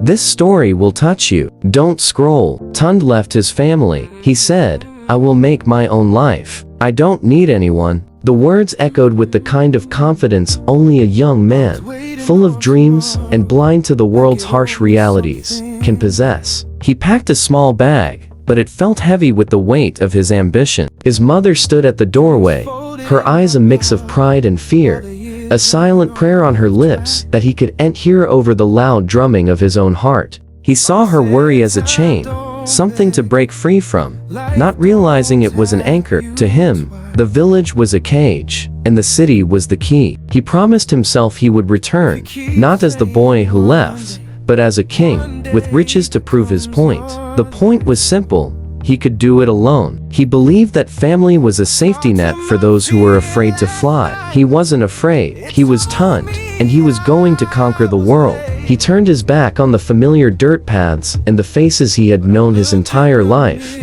This story will touch you. Don't scroll. Tunde left his family. He said, "I will make my own life. I don't need anyone." The words echoed with the kind of confidence only a young man, full of dreams and blind to the world's harsh realities, can possess. He packed a small bag, but it felt heavy with the weight of his ambition. His mother stood at the doorway, her eyes a mix of pride and fear, a silent prayer on her lips that he could hear over the loud drumming of his own heart. He saw her worry as a chain, something to break free from, not realizing it was an anchor. To him, the village was a cage, and the city was the key. He promised himself he would return, not as the boy who left, but as a king, with riches to prove his point. The point was simple: he could do it alone. He believed that family was a safety net for those who were afraid to fly. He wasn't afraid. He was Tunde, and he was going to conquer the world. He turned his back on the familiar dirt paths and the faces he had known his entire life,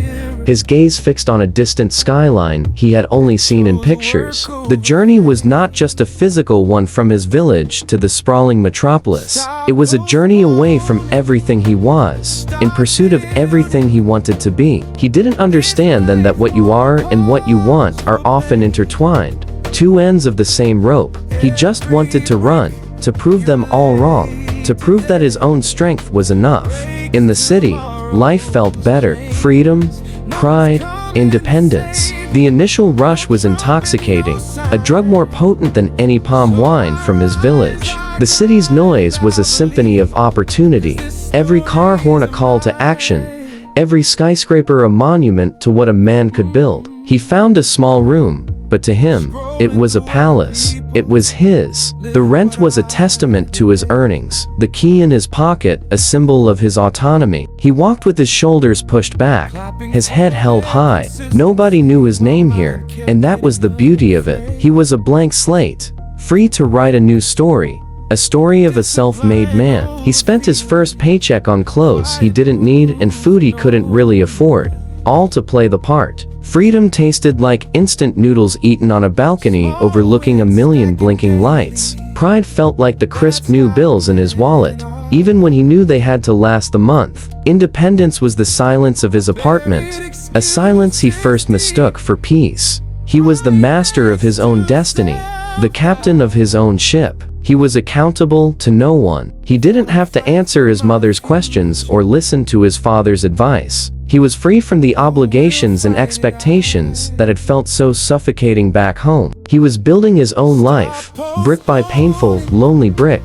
his gaze fixed on a distant skyline he had only seen in pictures. The journey was not just a physical one from his village to the sprawling metropolis. It was a journey away from everything he was, in pursuit of everything he wanted to be. He didn't understand then that what you are and what you want are often intertwined, two ends of the same rope. He just wanted to run, to prove them all wrong, to prove that his own strength was enough. In the city, life felt better. Freedom, pride, independence. The initial rush was intoxicating, a drug more potent than any palm wine from his village. The city's noise was a symphony of opportunity, every car horn a call to action, every skyscraper a monument to what a man could build. He found a small room, but to him, it was a palace. It was his. The rent was a testament to his earnings, the key in his pocket a symbol of his autonomy. He walked with his shoulders pushed back, his head held high. Nobody knew his name here, and that was the beauty of it. He was a blank slate, free to write a new story, a story of a self-made man. He spent his first paycheck on clothes he didn't need and food he couldn't really afford, all to play the part. Freedom tasted like instant noodles eaten on a balcony overlooking a million blinking lights. Pride felt like the crisp new bills in his wallet, even when he knew they had to last the month. Independence was the silence of his apartment, a silence he first mistook for peace. He was the master of his own destiny, the captain of his own ship. He was accountable to no one. He didn't have to answer his mother's questions or listen to his father's advice. He was free from the obligations and expectations that had felt so suffocating back home. He was building his own life, brick by painful, lonely brick,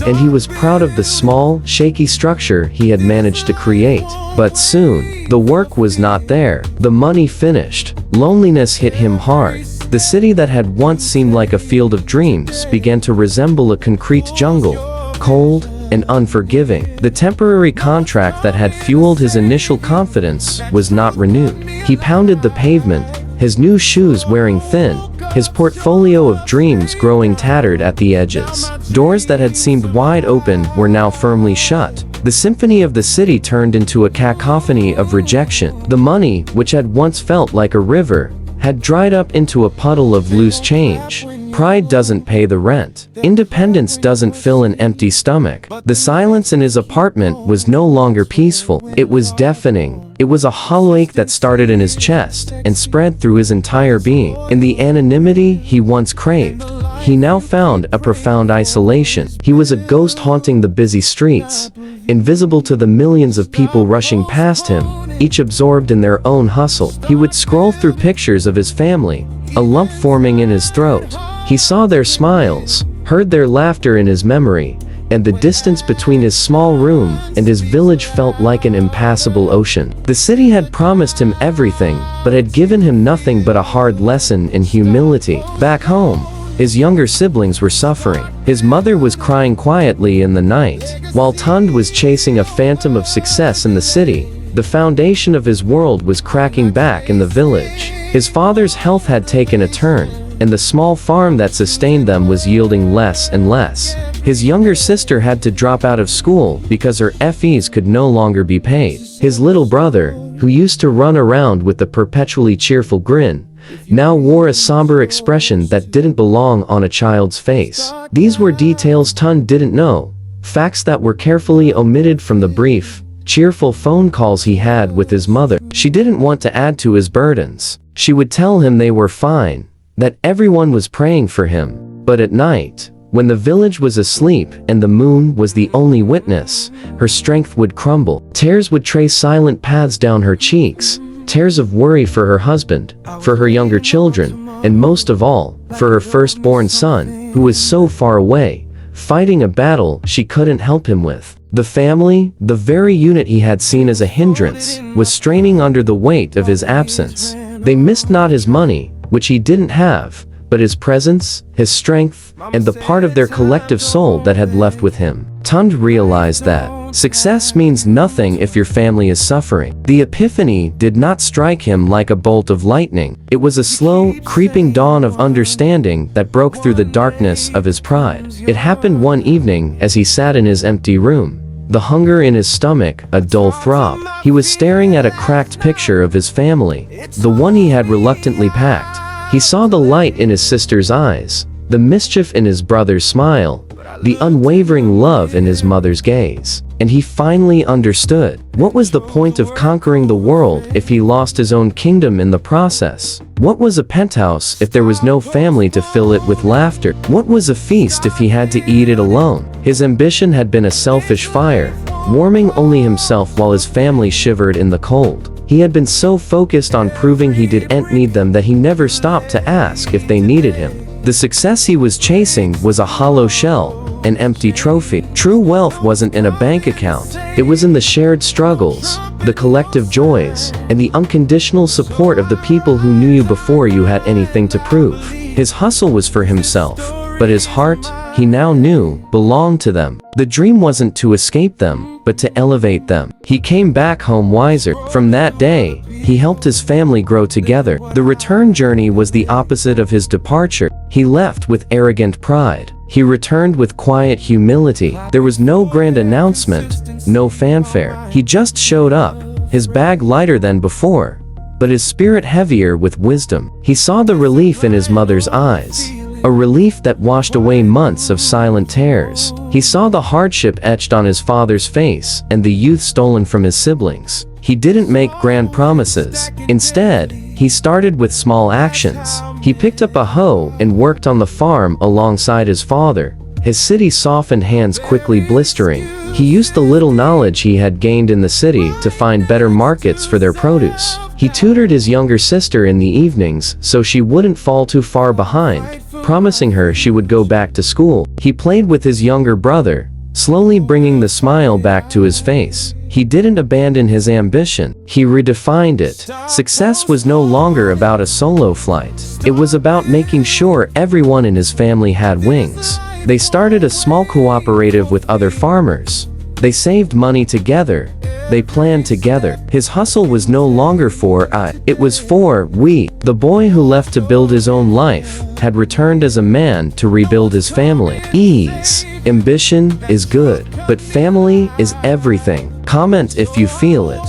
and he was proud of the small, shaky structure he had managed to create. But soon, the work was not there. The money finished. Loneliness hit him hard. The city that had once seemed like a field of dreams began to resemble a concrete jungle, cold and unforgiving. The temporary contract that had fueled his initial confidence was not renewed. He pounded the pavement, his new shoes wearing thin, his portfolio of dreams growing tattered at the edges. Doors that had seemed wide open were now firmly shut. The symphony of the city turned into a cacophony of rejection. The money, which had once felt like a river, had dried up into a puddle of loose change. Pride doesn't pay the rent. Independence doesn't fill an empty stomach. The silence in his apartment was no longer peaceful. It was deafening. It was a hollow ache that started in his chest and spread through his entire being. In the anonymity he once craved, he now found a profound isolation. He was a ghost haunting the busy streets, invisible to the millions of people rushing past him, each absorbed in their own hustle. He would scroll through pictures of his family, a lump forming in his throat. He saw their smiles, heard their laughter in his memory, and the distance between his small room and his village felt like an impassable ocean. The city had promised him everything, but had given him nothing but a hard lesson in humility. Back home, his younger siblings were suffering. His mother was crying quietly in the night, while Tunde was chasing a phantom of success in the city. The foundation of his world was cracking back in the village. His father's health had taken a turn, and the small farm that sustained them was yielding less and less. His younger sister had to drop out of school because her fees could no longer be paid. His little brother, who used to run around with a perpetually cheerful grin, now wore a somber expression that didn't belong on a child's face. These were details Tunde didn't know, facts that were carefully omitted from the brief, cheerful phone calls he had with his mother. She didn't want to add to his burdens. She would tell him they were fine, that everyone was praying for him. But at night, when the village was asleep and the moon was the only witness, her strength would crumble. Tears would trace silent paths down her cheeks, tears of worry for her husband, for her younger children, and most of all, for her firstborn son, who was so far away, fighting a battle she couldn't help him with. The family, the very unit he had seen as a hindrance, was straining under the weight of his absence. They missed not his money, which he didn't have, but his presence, his strength, and the part of their collective soul that had left with him. Tunde realized that success means nothing if your family is suffering. The epiphany did not strike him like a bolt of lightning. It was a slow, creeping dawn of understanding that broke through the darkness of his pride. It happened one evening as he sat in his empty room, the hunger in his stomach a dull throb. He was staring at a cracked picture of his family, the one he had reluctantly packed. He saw the light in his sister's eyes, the mischief in his brother's smile, the unwavering love in his mother's gaze. And he finally understood. What was the point of conquering the world if he lost his own kingdom in the process? What was a penthouse if there was no family to fill it with laughter? What was a feast if he had to eat it alone? His ambition had been a selfish fire, warming only himself while his family shivered in the cold. He had been so focused on proving he didn't need them that he never stopped to ask if they needed him. The success he was chasing was a hollow shell, an empty trophy. True wealth wasn't in a bank account. It was in the shared struggles, the collective joys, and the unconditional support of the people who knew you before you had anything to prove. His hustle was for himself, but his heart, he now knew, belonged to them. The dream wasn't to escape them, but to elevate them. He came back home wiser. From that day, he helped his family grow together. The return journey was the opposite of his departure. He left with arrogant pride. He returned with quiet humility. There was no grand announcement, no fanfare. He just showed up, his bag lighter than before, but his spirit heavier with wisdom. He saw the relief in his mother's eyes, a relief that washed away months of silent tears. He saw the hardship etched on his father's face and the youth stolen from his siblings. He didn't make grand promises. Instead, he started with small actions. He picked up a hoe and worked on the farm alongside his father, his city-softened hands quickly blistering. He used the little knowledge he had gained in the city to find better markets for their produce. He tutored his younger sister in the evenings so she wouldn't fall too far behind, promising her she would go back to school. He played with his younger brother, slowly bringing the smile back to his face. He didn't abandon his ambition. He redefined it. Success was no longer about a solo flight. It was about making sure everyone in his family had wings. They started a small cooperative with other farmers. They saved money together. They planned together. His hustle was no longer for I, it was for we. The boy who left to build his own life had returned as a man to rebuild his family. Ease. Ambition is good, but family is everything. Comment if you feel it.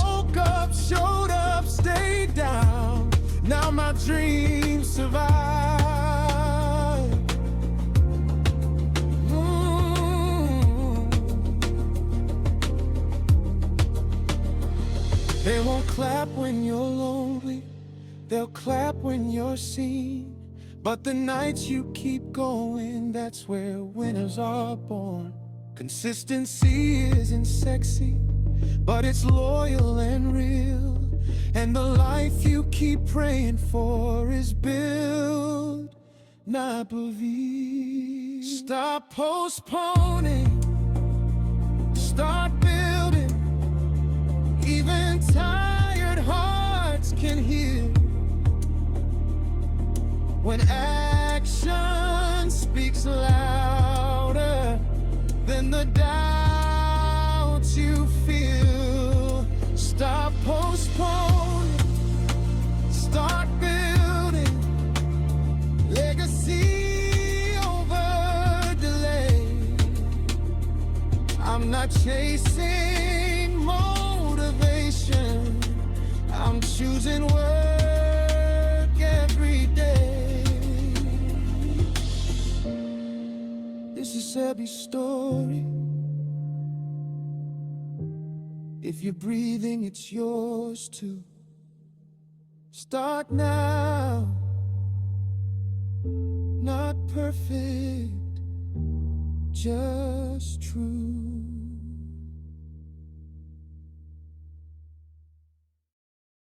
They won't clap when you're lonely, they'll clap when you're seen. But the nights you keep going, that's where winners are born. Consistency isn't sexy, but it's loyal and real. And the life you keep praying for is built, not believed. Stop postponing, start building. Even tired hearts can heal when action speaks louder than the doubt you feel. Stop postponing, start building. Legacy over delay. I'm not chasing motivation, I'm choosing work every day. This is Sebby's story, If you're breathing, it's yours too. Start now. Not perfect, just true.